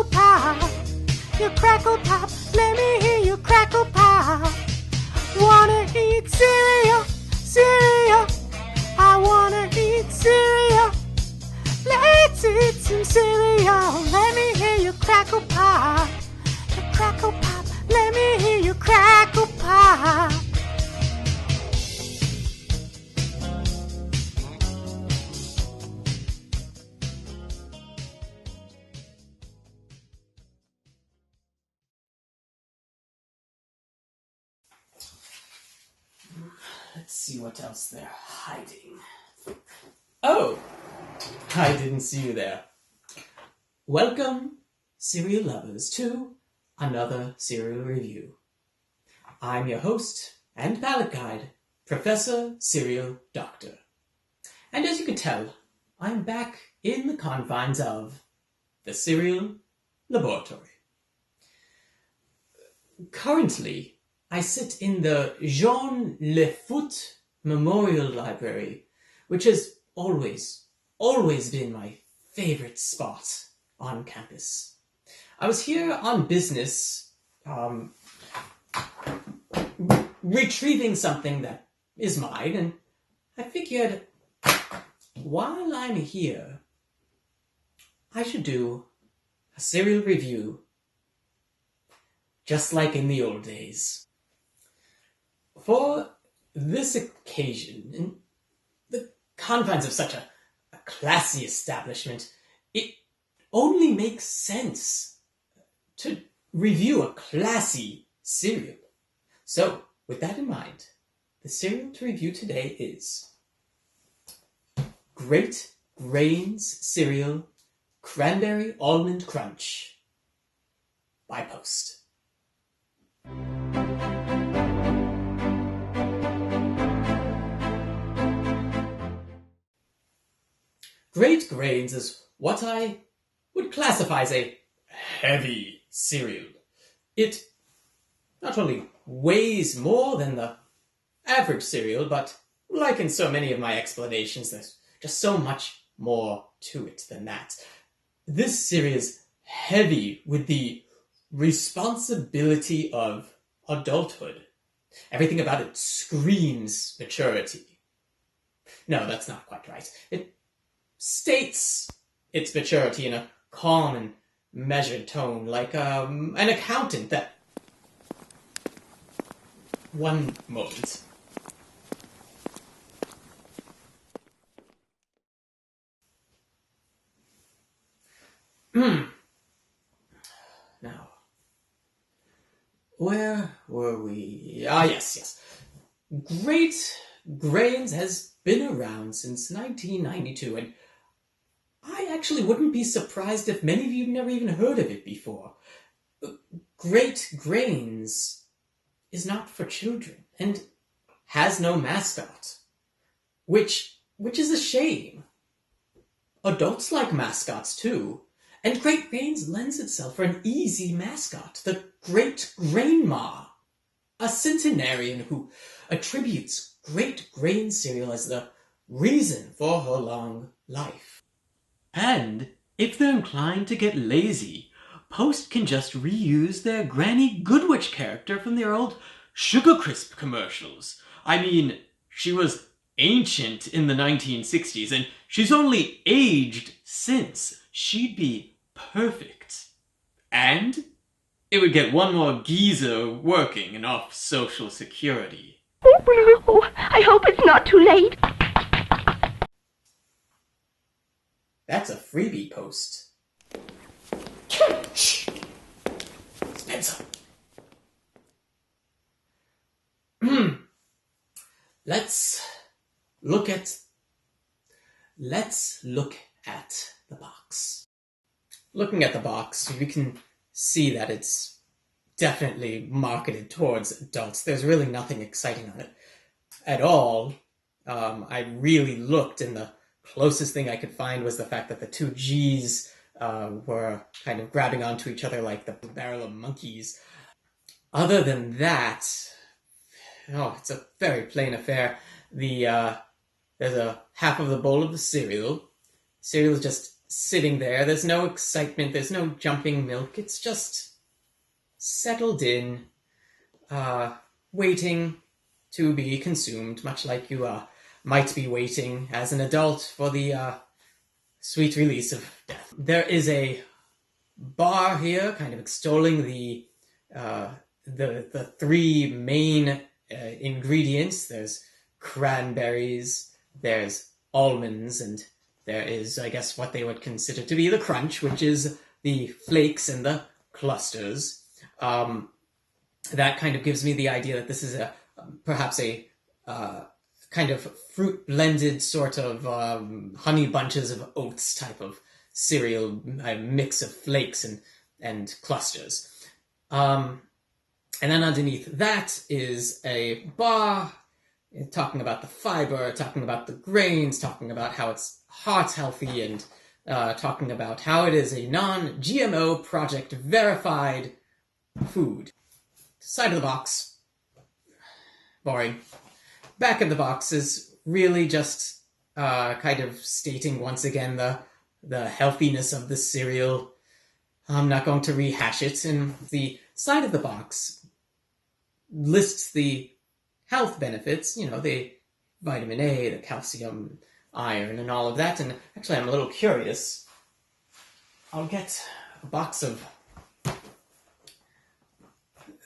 crackle pop. Your crackle pop, let me hear your crackle pop. Wanna eat cereal, cereal. I wanna eat cereal. Let's eat some cereal. Let me hear your crackle pop. Your crackle pop, let me hear your crackle pop. Let's see what else they're hiding. Oh! I didn't see you there. Welcome, cereal lovers, to another cereal review. I'm your host and palate guide, Professor Cereal Doctor. And as you can tell, I'm back in the confines of the cereal laboratory. Currently, I sit in the Jean Lefoutre Memorial Library, which has always been my favorite spot on campus. I was here on business, retrieving something that is mine, and I figured while I'm here, I should do a cereal review just like in the old days. For this occasion, in the confines of such a classy establishment, it only makes sense to review a classy cereal. So, with that in mind, the cereal to review today is Great Grains Cereal Cranberry Almond Crunch by Post. Great Grains is what I would classify as a heavy cereal. It not only weighs more than the average cereal, but like in so many of my explanations, there's just so much more to it than that. This cereal is heavy with the responsibility of adulthood. Everything about it screams maturity. No, that's not quite right. It states its maturity in a calm and measured tone, like an accountant that... One moment. Now, where were we? Yes. Great Grains has been around since 1992, and I actually wouldn't be surprised if many of you have never even heard of it before. Great Grains is not for children and has no mascot, which is a shame. Adults like mascots too, and Great Grains lends itself for an easy mascot, the Great Grainma, a centenarian who attributes Great Grain cereal as the reason for her long life. And if they're inclined to get lazy, Post can just reuse their Granny Goodwitch character from their old Sugar Crisp commercials. I mean, she was ancient in the 1960s, and she's only aged since. She'd be perfect. And it would get one more geezer working and off Social Security. Oh, no. I hope it's not too late. That's a freebie, Post. Shh! Spencer! Let's look at the box. Looking at the box, we can see that it's definitely marketed towards adults. There's really nothing exciting on it at all. I really looked, and the closest thing I could find was the fact that the two G's were kind of grabbing onto each other like the barrel of monkeys. Other than that, it's a very plain affair. There's a half of the bowl of the cereal. Cereal is just sitting there. There's no excitement. There's no jumping milk. It's just settled in, waiting to be consumed, much like you might be waiting as an adult for the sweet release of death. There is a bar here, kind of extolling the three main ingredients. There's cranberries, there's almonds, and there is, I guess, what they would consider to be the crunch, which is the flakes and the clusters. That kind of gives me the idea that this is perhaps a kind of fruit blended sort of honey bunches of oats type of cereal, a mix of flakes and clusters. And then underneath that is a bar talking about the fiber, talking about the grains, talking about how it's heart healthy, and talking about how it is a non-GMO project verified food. Side of the box, boring. Back of the box is really just kind of stating once again the healthiness of the cereal. I'm not going to rehash it. And the side of the box lists the health benefits, the vitamin A, the calcium, iron, and all of that. And actually, I'm a little curious. I'll get a box of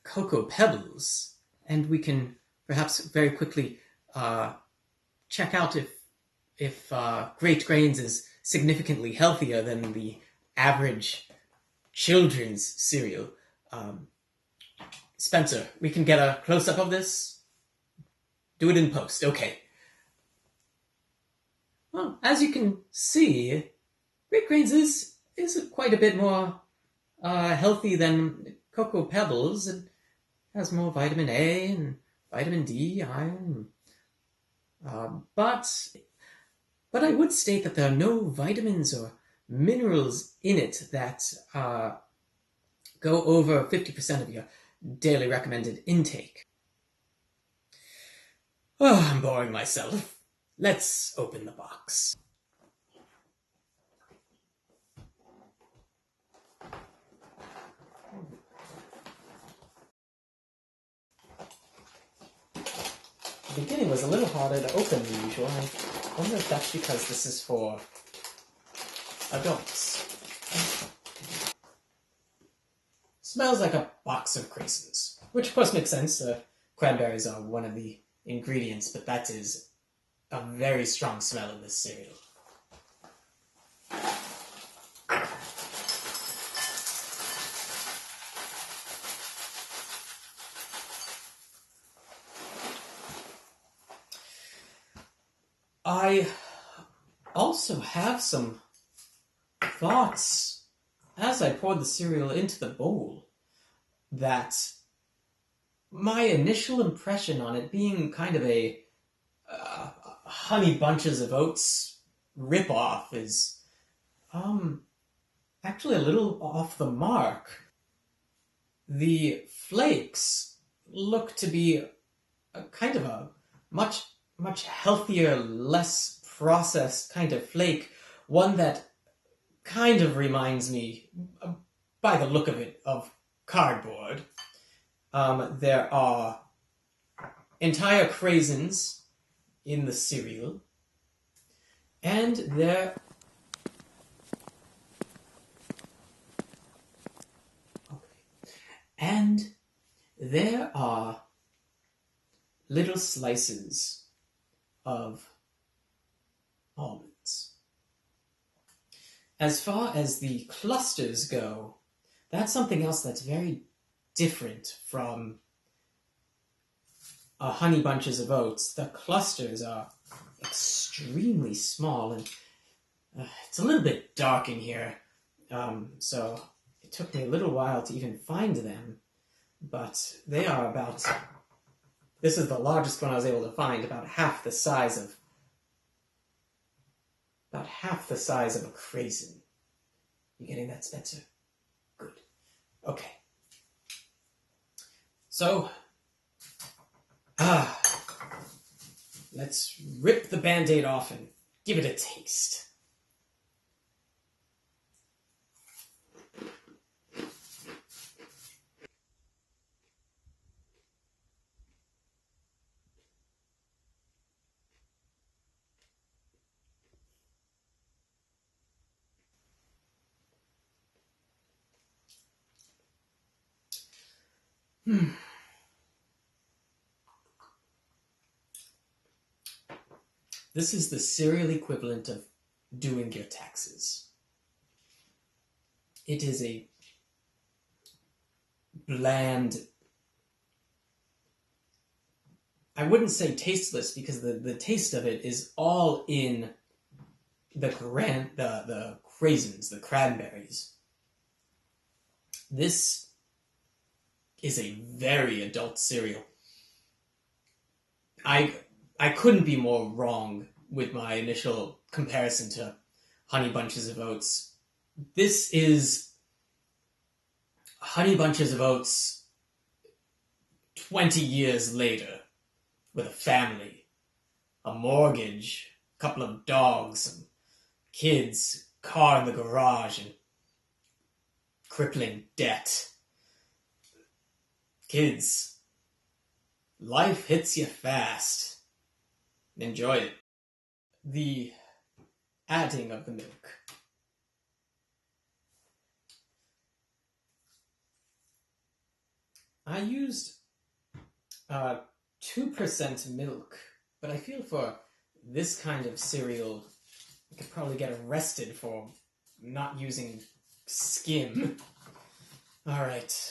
Cocoa Pebbles, and we can perhaps very quickly check out if Great Grains is significantly healthier than the average children's cereal. Spencer, we can get a close-up of this? Do it in post. Okay. Well, as you can see, Great Grains is quite a bit more healthy than Cocoa Pebbles. It has more vitamin A and vitamin D, iron. But I would state that there are no vitamins or minerals in it that go over 50% of your daily recommended intake. Oh, I'm boring myself. Let's open the box. The beginning was a little harder to open than usual. I wonder if that's because this is for adults. Smells like a box of craisins, which of course makes sense. Cranberries are one of the ingredients, but that is a very strong smell in this cereal. I also have some thoughts as I poured the cereal into the bowl that my initial impression on it being kind of a Honey Bunches of Oats ripoff is actually a little off the mark. The flakes look to be a kind of a much healthier, less processed kind of flake, one that kind of reminds me, by the look of it, of cardboard. There are entire craisins in the cereal, and there are little slices of almonds. As far as the clusters go, that's something else that's very different from Honey Bunches of Oats. The clusters are extremely small, and it's a little bit dark in here, so it took me a little while to even find them, but they are about, this is the largest one I was able to find, about half the size of a craisin. You getting that, Spencer? Good. Okay. So, let's rip the Band-Aid off and give it a taste. This is the cereal equivalent of doing your taxes. It is a bland, I wouldn't say tasteless, because the taste of it is all in the craisins, the cranberries. This is a very adult cereal. I couldn't be more wrong with my initial comparison to Honey Bunches of Oats. This is Honey Bunches of Oats 20 years later, with a family, a mortgage, a couple of dogs, some kids, car in the garage, and crippling debt. Kids, life hits you fast. Enjoy it. The adding of the milk. I used 2% milk, but I feel for this kind of cereal, you could probably get arrested for not using skim. All right.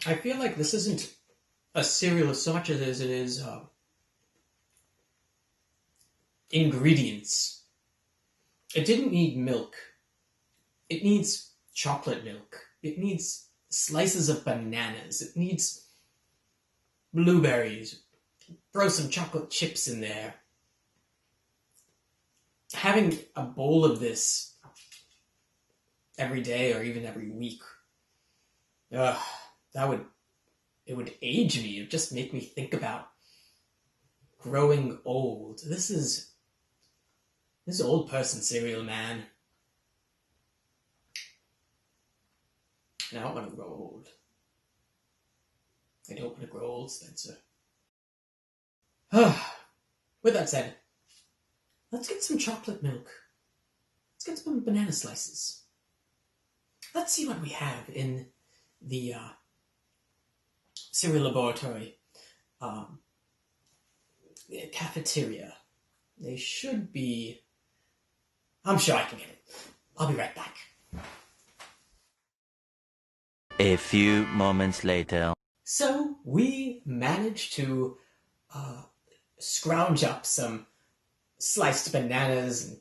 I feel like this isn't a cereal as much as it is ingredients. It didn't need milk. It needs chocolate milk. It needs slices of bananas. It needs blueberries. Throw some chocolate chips in there. Having a bowl of this every day or even every week, it would age me. It would just make me think about growing old. This is old person cereal, man. And I don't want to grow old. I don't want to grow old, Spencer. With that said, let's get some chocolate milk. Let's get some banana slices. Let's see what we have in the cereal laboratory cafeteria. They should be... I'm sure I can get it. I'll be right back. A few moments later. So we managed to scrounge up some sliced bananas and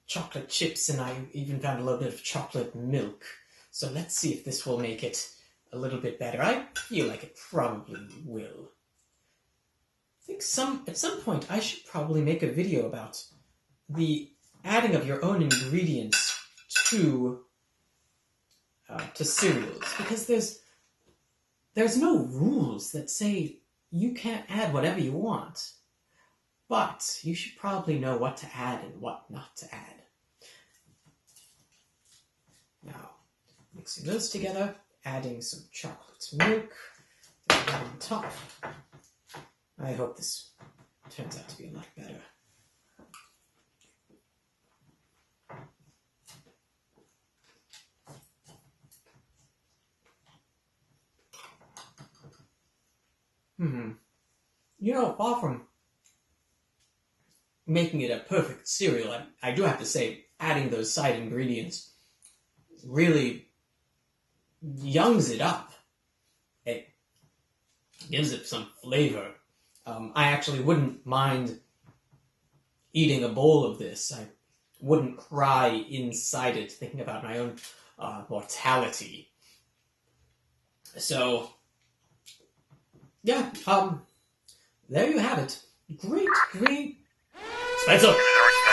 chocolate chips, and I even found a little bit of chocolate milk. So let's see if this will make it a little bit better. I feel like it probably will. I think at some point I should probably make a video about the adding of your own ingredients to cereals, because there's no rules that say you can't add whatever you want, but you should probably know what to add and what not to add. Now, mixing those together, adding some chocolate milk on top. I hope this turns out to be a lot better. You know, far from making it a perfect cereal, I do have to say, adding those side ingredients really youngs it up. It gives it some flavor. I actually wouldn't mind eating a bowl of this. I wouldn't cry inside it thinking about my own mortality. So, yeah, there you have it. Great. Spencer!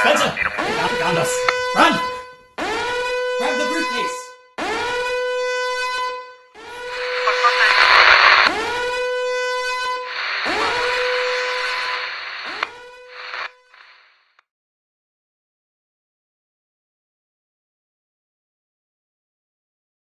Spencer! They found us! Run! Grab the briefcase!